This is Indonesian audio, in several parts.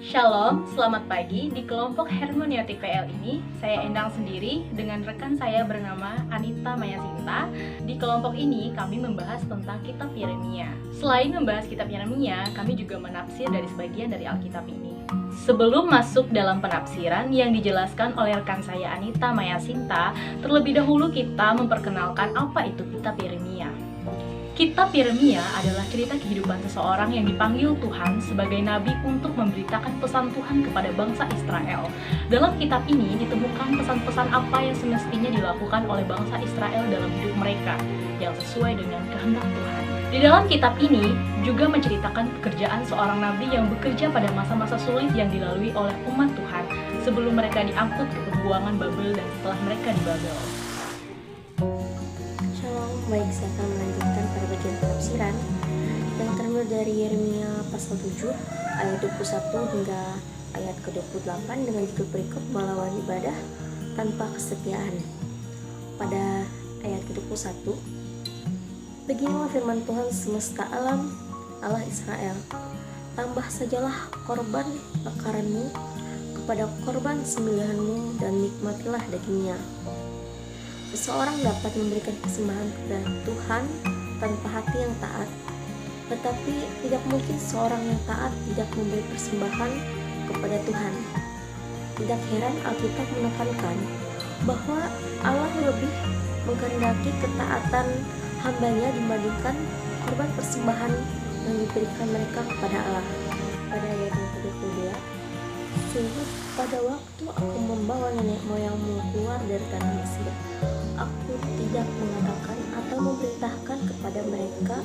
Shalom, selamat pagi. Di kelompok Hermeneutik PL ini, saya Endang sendiri dengan rekan saya bernama Anita Mayasinta. Di kelompok ini, kami membahas tentang kitab Yeremia. Selain membahas kitab Yeremia, kami juga menafsir dari sebagian dari Alkitab ini. Sebelum masuk dalam penafsiran yang dijelaskan oleh rekan saya Anita Mayasinta, terlebih dahulu kita memperkenalkan apa itu kitab Yeremia. Kitab Yeremia adalah cerita kehidupan seseorang yang dipanggil Tuhan sebagai nabi untuk memberitakan pesan Tuhan kepada bangsa Israel. Dalam kitab ini ditemukan pesan-pesan apa yang semestinya dilakukan oleh bangsa Israel dalam hidup mereka, yang sesuai dengan kehendak Tuhan. Di dalam kitab ini juga menceritakan pekerjaan seorang nabi yang bekerja pada masa-masa sulit yang dilalui oleh umat Tuhan sebelum mereka diangkut ke pembuangan Babel dan setelah mereka di Babel. Baik, saya akan melanjutkan pada bagian penafsiran yang terambil dari Yeremia pasal 7 ayat 21 hingga ayat ke-28 dengan judul berikut melawan ibadah tanpa kesetiaan. Pada ayat ke-21, beginilah firman Tuhan semesta alam, Allah Israel, tambah sajalah korban bakaranmu kepada korban sembelihanmu dan nikmatilah dagingnya. Seseorang dapat memberikan persembahan kepada Tuhan tanpa hati yang taat, tetapi tidak mungkin seorang yang taat tidak memberi persembahan kepada Tuhan. Tidak heran Alkitab menekankan bahwa Allah lebih menghendaki ketaatan hambanya dibandingkan korban persembahan yang diberikan mereka kepada Allah. Pada ayat yang ke-22, sungguh pada waktu aku membawa nenek moyangmu keluar dari tanah Mesir, aku tidak mengatakan atau memerintahkan kepada mereka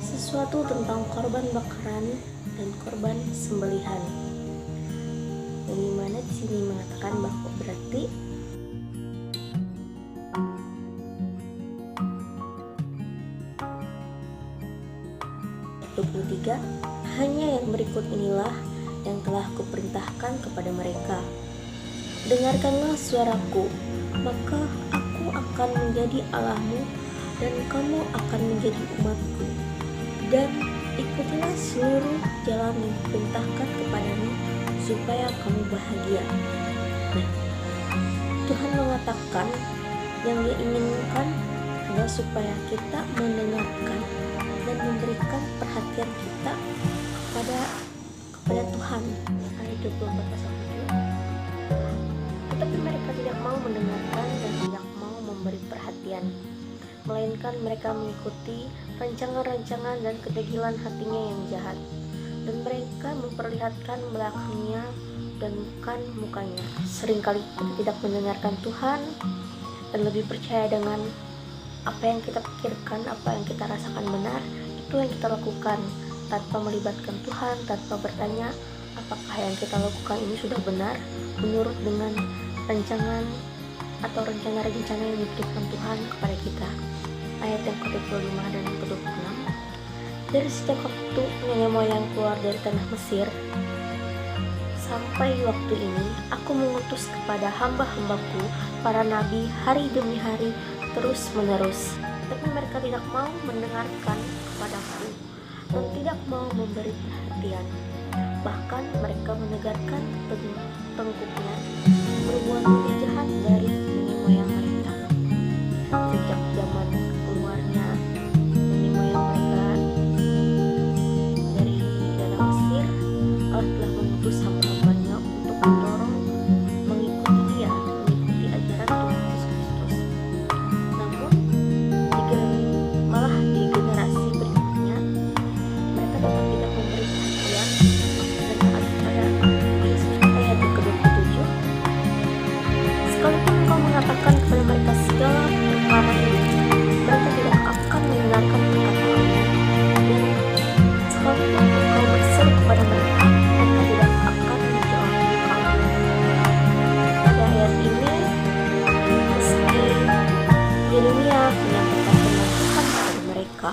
sesuatu tentang korban bakaran dan korban sembelihan. Yang dimana di sini mengatakan bahwa berarti hanya yang berikut inilah yang telah kuperintahkan kepada mereka. Dengarkanlah suaraku, maka aku akan menjadi Allahmu dan kamu akan menjadi umatku. Dan ikutilah seluruh jalan yang kuperintahkan kepadamu supaya kamu bahagia. Nah, Tuhan mengatakan yang Dia inginkan adalah supaya kita mendengarkan dan memberikan perhatian kita kepada Tuhan. Ayat 24 pasal 7. Tetapi mereka tidak mau mendengarkan dan tidak mau memberi perhatian, melainkan mereka mengikuti rancangan-rancangan dan kedegilan hatinya yang jahat, dan mereka memperlihatkan belakangnya dan bukan mukanya. Seringkali kita tidak mendengarkan Tuhan dan lebih percaya dengan apa yang kita pikirkan, apa yang kita rasakan benar, itu yang kita lakukan tanpa melibatkan Tuhan, tanpa bertanya apakah yang kita lakukan ini sudah benar menurut dengan rancangan atau rencana-rencana yang diberikan Tuhan kepada kita. Ayat yang ke-25 dan ke-26. Dari sejak waktu nenek moyang keluar dari tanah Mesir sampai waktu ini, aku mengutus kepada hamba-hambaku para nabi hari demi hari terus menerus, tapi mereka tidak mau mendengarkan kepadaku dan tidak mau memberi perhatian. Bahkan mereka menegarkan tengkuknya, berbuat lebih jahat dari nenek moyang mereka. Sejak zaman keluarnya nenek moyang mereka dari tanah Mesir, Allah telah mengutus hamba-hambanya untuk mendorong mengikuti Dia, mengikuti ajaran Tuhan Yesus Kristus. Namun malah di generasi berikutnya mereka tetap tidak memberi perhatian dan taat kepada Yesus. Ayat ke-27, sekalipun engkau mengatakan kepada mereka segala perkara ini, mereka tidak akan mendengarkan perkataanmu, dan sekalipun engkau berseru kepada mereka, mereka tidak akan menjawab kamu. Pada ayat ini, meski Yeremia menyampaikan firman Tuhan kepada mereka,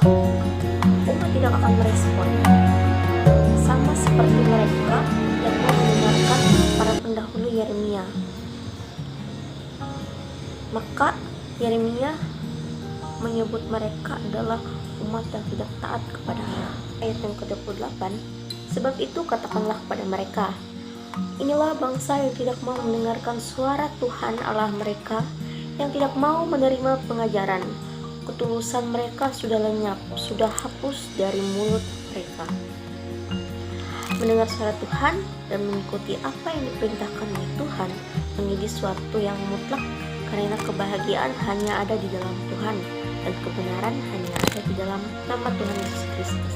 umat tidak akan merespon, sama seperti mereka yang mau mendengarkan para pendahulu Yeremia. Maka Yeremia menyebut mereka adalah umat yang tidak taat kepada Allah. Ayat yang ke-28, Sebab itu katakanlah kepada mereka, inilah bangsa yang tidak mau mendengarkan suara Tuhan Allah mereka, yang tidak mau menerima pengajaran. Ketulusan mereka sudah lenyap, sudah hapus dari mulut mereka. Mendengar suara Tuhan dan mengikuti apa yang diperintahkan oleh Tuhan menjadi suatu yang mutlak, karena kebahagiaan hanya ada di dalam Tuhan dan kebenaran hanya ada di dalam nama Tuhan Yesus Kristus.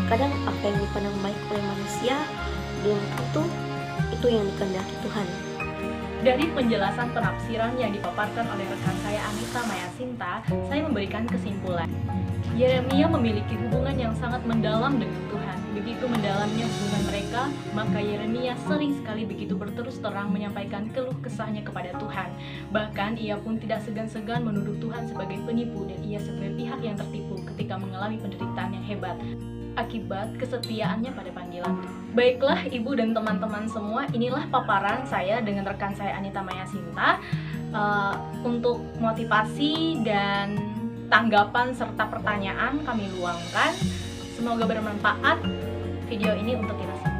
Kadang apa yang dipandang baik oleh manusia belum tentu itu yang dikehendaki Tuhan. Dari penjelasan penafsiran yang dipaparkan oleh rekan saya Anita Maya Sinta, saya memberikan kesimpulan. Yeremia memiliki hubungan yang sangat mendalam dengan Tuhan. Begitu mendalamnya hubungan mereka, maka Yeremia sering sekali begitu berterus terang menyampaikan keluh kesahnya kepada Tuhan. Bahkan ia pun tidak segan-segan menuduh Tuhan sebagai penipu dan ia sebagai pihak yang tertipu ketika mengalami penderitaan yang hebat akibat kesetiaannya pada panggilan. Baiklah ibu dan teman-teman semua, inilah paparan saya dengan rekan saya Anita Maya Sinta untuk motivasi dan tanggapan serta pertanyaan kami luangkan. Semoga bermanfaat video ini untuk kita semua.